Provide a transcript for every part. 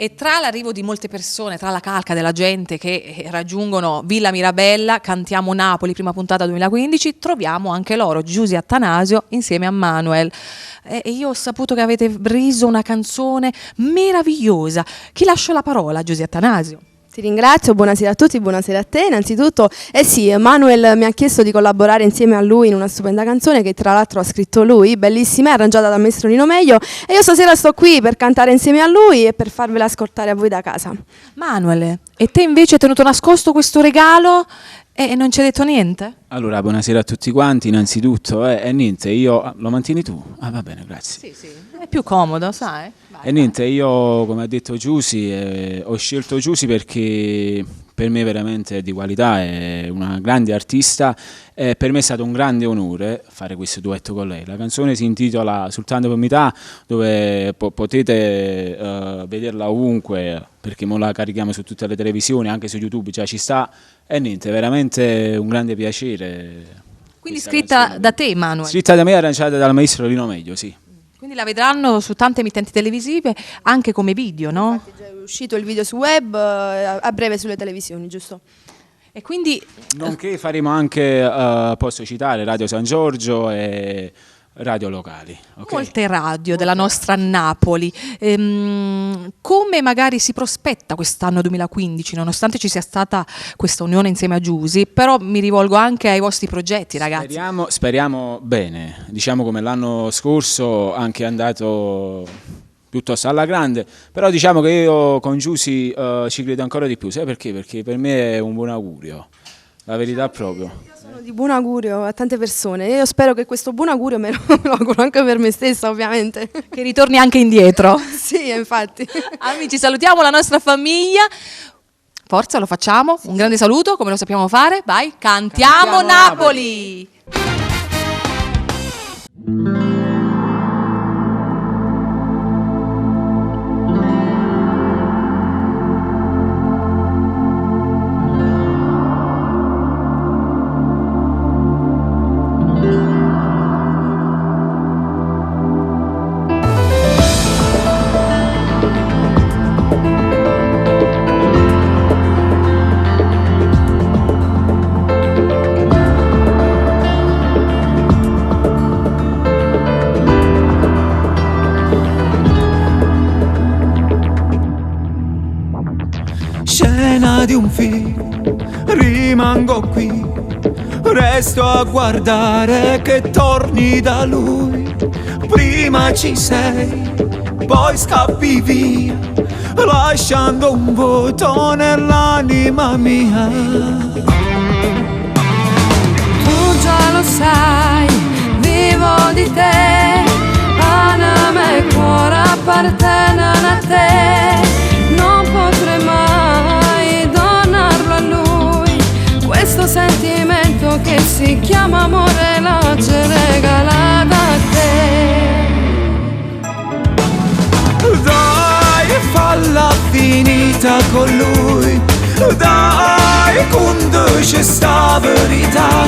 E tra l'arrivo di molte persone, tra la calca della gente che raggiungono Villa Mirabella, Cantiamo Napoli, prima puntata 2015, troviamo anche loro, Giusy e Attanasio, insieme a Manuel. E io ho saputo che avete riso una canzone meravigliosa. Chi lascia la parola, Giusy e Attanasio? Ti ringrazio, buonasera a tutti, buonasera a te innanzitutto. Sì, Manuel mi ha chiesto di collaborare insieme a lui in una stupenda canzone che tra l'altro ha scritto lui, bellissima, è arrangiata da Maestro Nino Meglio, e io stasera sto qui per cantare insieme a lui e per farvela ascoltare a voi da casa. Manuel, e te invece hai tenuto nascosto questo regalo e non ci hai detto niente? Allora, buonasera a tutti quanti, innanzitutto, niente, io... Lo mantieni tu? Ah, va bene, grazie. Sì, è più comodo, sai? E niente, io, come ha detto Giusy, ho scelto Giusy perché per me veramente è di qualità, è una grande artista, e per me è stato un grande onore fare questo duetto con lei. La canzone si intitola Soltanto per metà, dove potete vederla ovunque, perché mo la carichiamo su tutte le televisioni, anche su YouTube, già ci sta, e niente, veramente un grande piacere. Quindi scritta da te, Manuel? Scritta da me e arrangiata dal maestro Nino Meglio, sì. Quindi la vedranno su tante emittenti televisive, anche come video, no? Infatti già è uscito il video su web, a breve sulle televisioni, giusto? E quindi... Nonché faremo anche, posso citare, Radio San Giorgio e radio locali. Okay? Molte radio della nostra Napoli. Come magari si prospetta quest'anno 2015, nonostante ci sia stata questa unione insieme a Giusy, però mi rivolgo anche ai vostri progetti, ragazzi. Speriamo bene, diciamo come l'anno scorso, anche è andato piuttosto alla grande, però diciamo che io con Giusy ci credo ancora di più, sai perché? Perché per me è un buon augurio, la verità proprio. Sono di buon augurio a tante persone e io spero che questo buon augurio me lo auguro anche per me stessa, ovviamente. Che ritorni anche indietro. Sì, infatti. Amici, salutiamo la nostra famiglia. Forza, lo facciamo. Un grande saluto, come lo sappiamo fare. Vai, cantiamo Napoli! Scena di un film, rimango qui, resto a guardare che torni da lui. Prima ci sei, poi scappi via, lasciando un vuoto nell'anima mia. Tu già lo sai, vivo di te, anima e cuore appartengono a te. Non potrei mai donarlo a lui, questo sentimento che si chiama amore l'ho già regalato a te. Dai, falla finita con lui, dai, conduce sta verità.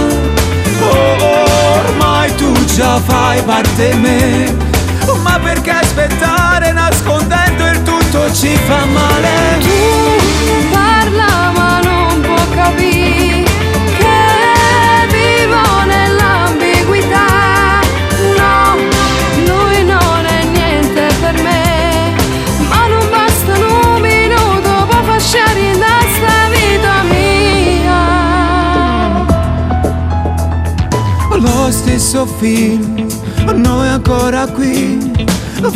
Ormai tu già fai parte di me, ma perché aspettare nascondendo il tutto ci fa male? Tu parla ma non può capire che vivo nell'ambiguità. No, lui non è niente per me, ma non basta un minuto per fasciare in sta vita mia. Lo stesso film, noi ancora qui,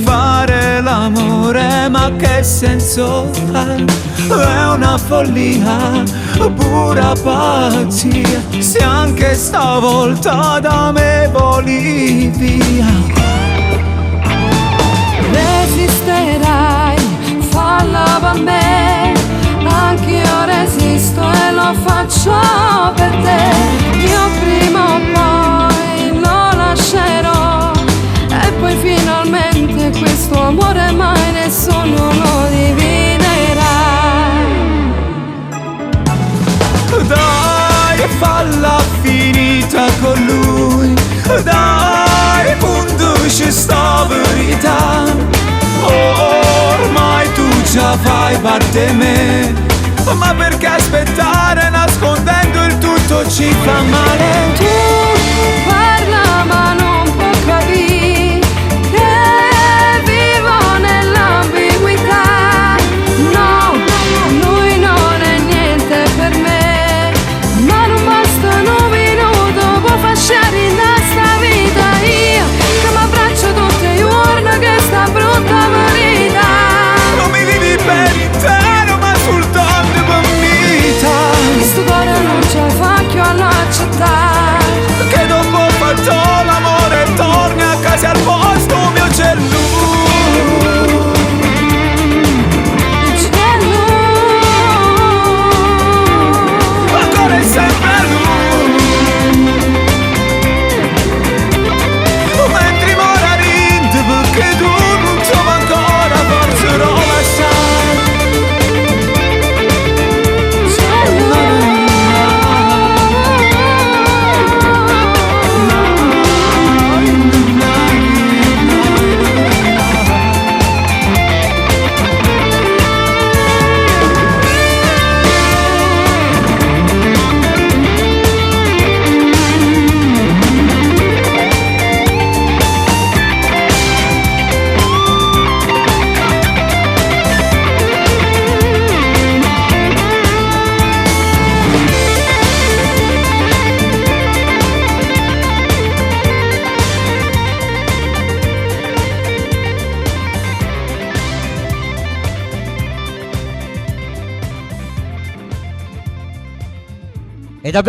fare l'amore ma che senso ha? È una follia, pura pazzia, se anche stavolta da me voli via. Resisterai, falla per me, anch'io resisto e lo faccio per te. Io prima o poi lo lascerò e poi finalmente questo amore mai nessuno lo dividerà. Dai, falla finita con lui, dai, conduce sta verità. Ormai fai parte me? Ma perché aspettare nascondendo il tutto ci fa male? Tu parla ma non può capire che vivo nell'ambiguità. No, lui non è niente per me, ma non basta un minuto può fasciare in sta vita. Io che mi abbraccio tutti i giorni che sta brutta verità. Non mi vivi per intero ma soltanto per vita. Questo cuore non ce la fa più all'accettare Che dopo ho fatto l'amore e torni a casa al posto mio cellulare. Ancora è sempre lui. Mentre mora rinde perché tu non trovi ancora forse lo Ed abbiamo